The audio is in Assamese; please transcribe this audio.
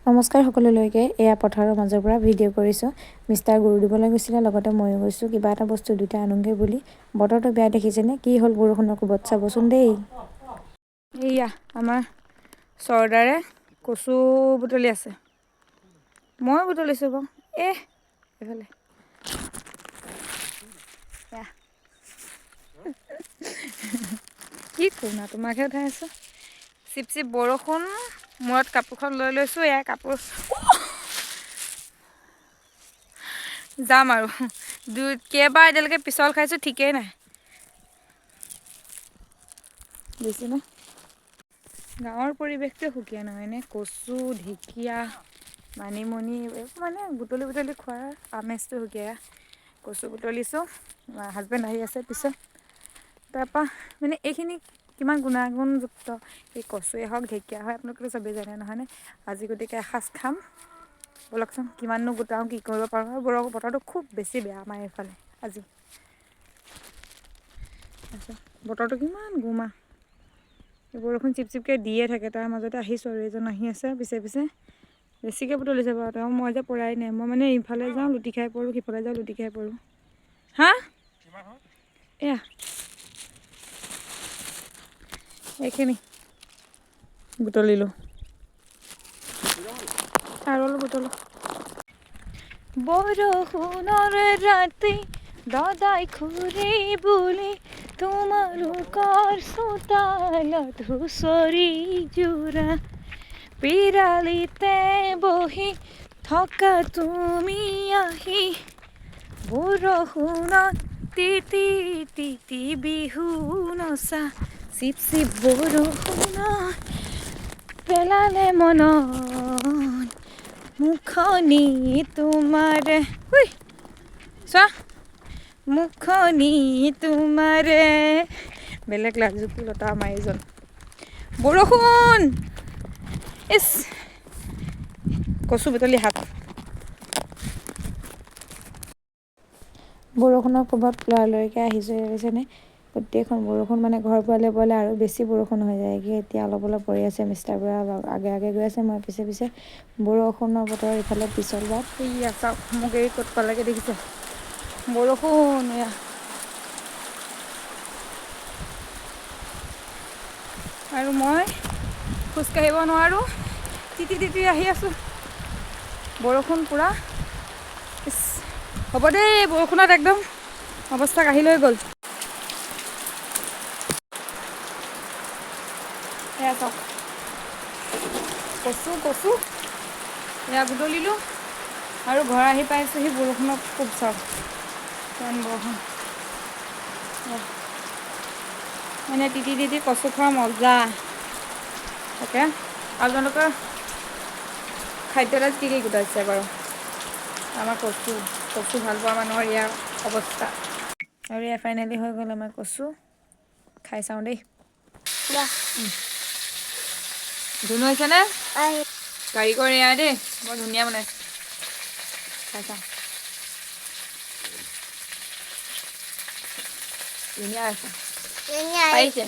নমস্কাৰ সকলোলৈকে এয়া পথাৰৰ মাজৰ পৰা ভিডিঅ' কৰিছোঁ। মিষ্টাৰ গুৰু দিবলৈ গৈছিলে, লগতে ময়ো গৈছোঁ কিবা এটা বস্তু দুটা আনোগে বুলি। বতৰটো বেয়া দেখিছেনে, কি হ'ল বৰষুণৰ কোবত চাবচোন দেই। এয়া আমাৰ চৰ্দাৰে কচু বুটলি আছে, ময়ো বুটলিছোঁ বাৰু। এইফালে কি কোনা তোমাকহে উঠাই আছোঁ। চিপ চিপ বৰষুণ, মূৰত কাপোৰখন লৈ লৈছোঁ। এয়া কাপোৰ যাম আৰু কেইবাৰ এতিয়ালৈকে পিছল খাইছোঁ ঠিকেই নাই। বুজিছেনে, গাঁৱৰ পৰিৱেশটোৱে সুকীয়া নহয়নে? কচু, ঢেকীয়া, মানিমুনি মানে বুটলি বুটলি খোৱাৰ আমেজটো সুকীয়া। কচু বুটলিছোঁ, হাজবেণ্ড আহি আছে পিছত। তাৰপৰা মানে এইখিনি কিমান গুণাগুণযুক্ত, এই কচুৱে হওক ঢেকীয়া হয় আপোনালোকেতো চবেই জানে নহয়নে? আজি গতিকে এসাঁজ খাম ব'লকচোন, কিমাননো গোটাওঁ কি কৰিব পাৰোঁ। আৰু বতৰটো খুব বেছি বেয়া আমাৰ এইফালে আজি। বতৰটো কিমান গোমা, বৰষুণ চিপ চিপকৈ দিয়ে থাকে, তাৰ মাজতে আহিছোঁ আৰু এইজন আহি আছে পিছে পিছে। বেছিকৈ বুটলিছে বাৰু তেওঁ, মই যে পৰাই নাই। মই মানে ইফালে যাওঁ লুটি খাই পৰোঁ, সিফালে যাওঁ লুটি খাই পৰোঁ। হা এয়া এইখিনি বুটলিলোঁ আৰু অলপ বুটলোঁ। বৰষুণৰ ৰাতি দাদাই খুৰী বুলি তোমালোকৰ চোতালত হুঁচৰি জোৰা, পিৰালিতে বহি থকা তুমি আহি বৰষুণত তিতি তিতি বিহু নচা, চিপ চিপ বৰষুণত পেলালে মনত মুখনি তোমাৰে, চোৱা মুখনি তোমাৰে। বেলেগ লাজুকী লতা আমাৰ এইজন। বৰষুণ ইছ, কচু বুটলি হাত। বৰষুণৰ কোবত লৰালৰিকৈ আহিছোঁ, বুজিছেনে? গোটেইখন বৰষুণ মানে ঘৰ পোৱালে পোৱালে আৰু বেছি বৰষুণ হৈ যায়গৈ। এতিয়া অলপ অলপ পৰি আছে, মিষ্টাৰ বুঢ়া আগে আগে গৈ আছে, মই পিছে পিছে। বৰষুণৰ বতৰ ইফালে পিছল বাট। এয়া চাওক মোক এই ক'ত পালেগৈ দেখিছে বৰষুণ। এয়া আৰু মই খোজকাঢ়িব নোৱাৰোঁ, তিতি তিতি আহি আছোঁ। বৰষুণ পূৰা ইছ, হ'ব দেই, বৰষুণত একদম অৱস্থা কাঢ়ি লৈ গ'ল। এয়া চাওক কচু কচু এয়া বুটলিলোঁ আৰু ঘৰ আহি পাইছোঁহি। বৰষুণত খুব চাওক কিমান বৰষুণ, মানে তিতি তিতি কচু খোৱাৰ মজা। তাকে আপোনালোকৰ খাদ্যত কি কি গোটাইছে বাৰু? আমাৰ কচু কচু ভাল পোৱা মানুহৰ ইয়াৰ অৱস্থা। আৰু এয়া ফাইনেলি হৈ গ'ল আমাৰ কচু। খাই চাওঁ দেই। ধুনু হৈছেনে? কাৰিকৰ এয়া দেই, বৰ ধুনীয়া বনাইছে। খাই চাওঁ, ধুনীয়া আছে, পাৰিছে।